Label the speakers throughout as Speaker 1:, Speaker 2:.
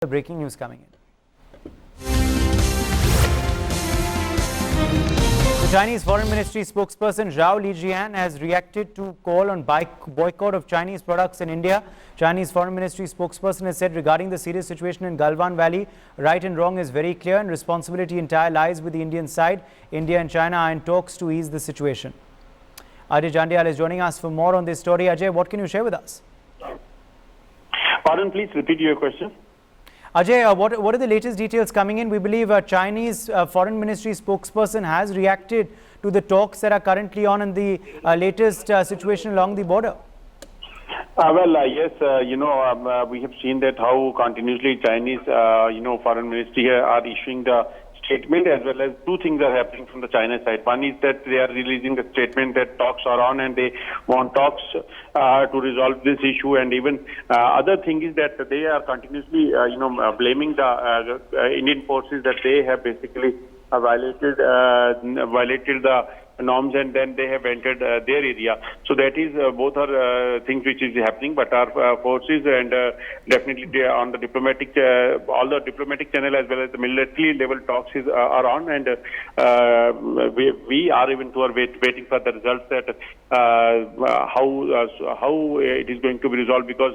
Speaker 1: The breaking news coming in. The Chinese Foreign Ministry spokesperson Zhao Lijian has reacted to call on boycott of Chinese products in India. Chinese Foreign Ministry spokesperson has said regarding the serious situation in Galwan Valley, right and wrong is very clear and responsibility entire lies with the Indian side. India and China are in talks to ease the situation. Ajay Jandial is joining us for more on this story. Ajay, what can you share with us?
Speaker 2: Pardon, please repeat your question.
Speaker 1: Ajay, what are the latest details coming in? We believe a Chinese Foreign Ministry spokesperson has reacted to the talks that are currently on in the latest situation along the border.
Speaker 2: Yes, we have seen that how continuously Chinese, Foreign Ministry are issuing the statement, as well as two things are happening from the China side. One is that they are releasing the statement that talks are on and they want talks to resolve this issue, and even other thing is that they are continuously blaming the Indian forces that they have basically violated the norms, and then they have entered their area. So that is both are things which is happening, but our forces and definitely they are on the diplomatic, all the diplomatic channel as well as the military level talks are on, and we are even waiting for the results that how it is going to be resolved, because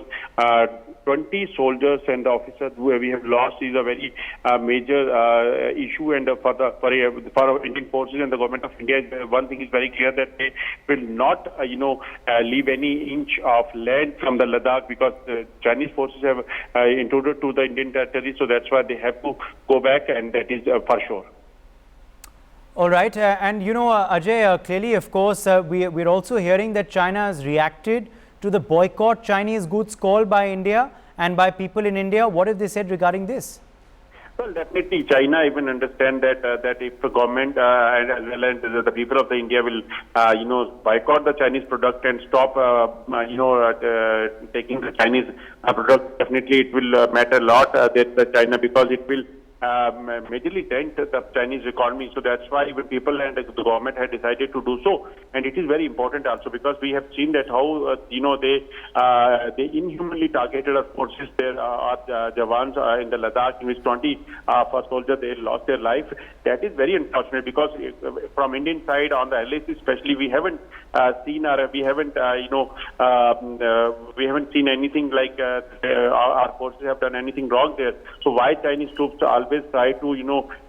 Speaker 2: 20 soldiers and officers who we have lost is a very major issue, and for Indian forces and the government of India, one thing is very clear, that they will not leave any inch of land from the Ladakh, because the Chinese forces have intruded to the Indian territory, so that's why they have to go back, and that is for sure.
Speaker 1: All right, and Ajay, clearly, of course, we're also hearing that China has reacted to the boycott Chinese goods called by India and by people in India. What have they said regarding this?
Speaker 2: Well, definitely, China even understand that that if the government and as well as the people of the India will, boycott the Chinese product and stop, taking the Chinese product, definitely it will matter a lot that China, because it will majorly dent the Chinese economy. So that's why even people and the government had decided to do so, and it is very important also, because we have seen that how they inhumanly targeted our forces there, our Jawans in the Ladakh, in which 20 first soldiers they lost their life. That is very unfortunate, because from Indian side on the LAC especially, we haven't seen seen anything like our forces have done anything wrong there. So why Chinese troops always try to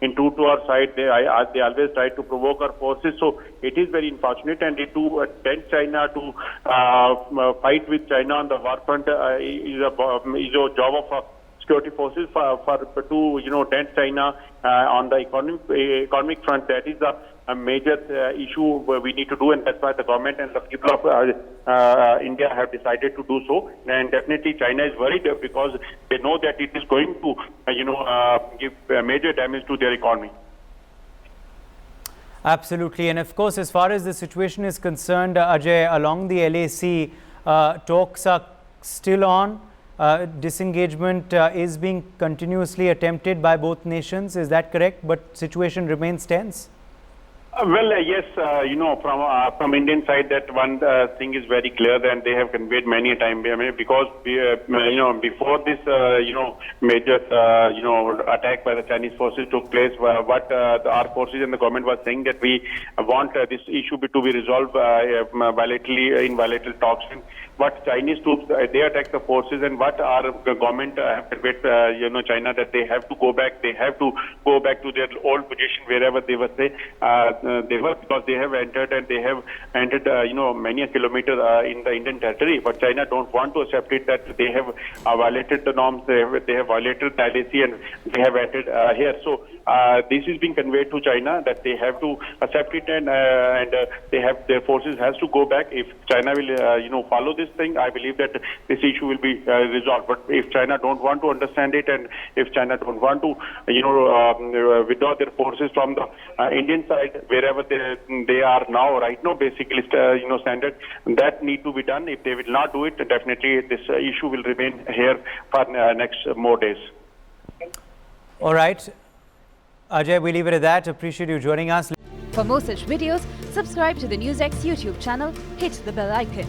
Speaker 2: intrude to our side? They always try to provoke our forces. So it is very unfortunate, and to tempt China to fight with China on the war front is a job of security forces to tempt China on the economic front. That is a major issue we need to do, and that's why the government and the people of India have decided to do so. And definitely China is worried, because they know that it is going to give major damage to their economy.
Speaker 1: Absolutely, and of course, as far as the situation is concerned, Ajay, along the LAC, talks are still on. Disengagement is being continuously attempted by both nations. Is that correct? But situation remains tense?
Speaker 2: Yes, from Indian side, that one thing is very clear, and they have conveyed many a time. Because before this, major, attack by the Chinese forces took place, what our forces and the government was saying, that we want this issue to be resolved bilaterally in bilateral talks. What Chinese troops, they attack the forces, and what our government have conveyed, China, that they have to go back. They have to go back to their old position wherever they were, because they have entered, and they have entered, many a kilometer in the Indian territory. But China don't want to accept it, that they have violated the norms. They have violated the LAC, and they have entered here. So this is being conveyed to China, that they have to accept it, and their forces has to go back. If China will, follow this thing, I believe that this issue will be resolved. But if China don't want to understand it, and if China don't want to, withdraw their forces from the Indian side, wherever they are now, right now, basically, standard, that need to be done. If they will not do it, definitely this issue will remain here for next more days.
Speaker 1: All right. Ajay, we leave it at that. Appreciate you joining us.
Speaker 3: For more such videos, subscribe to the NewsX YouTube channel, hit the bell icon.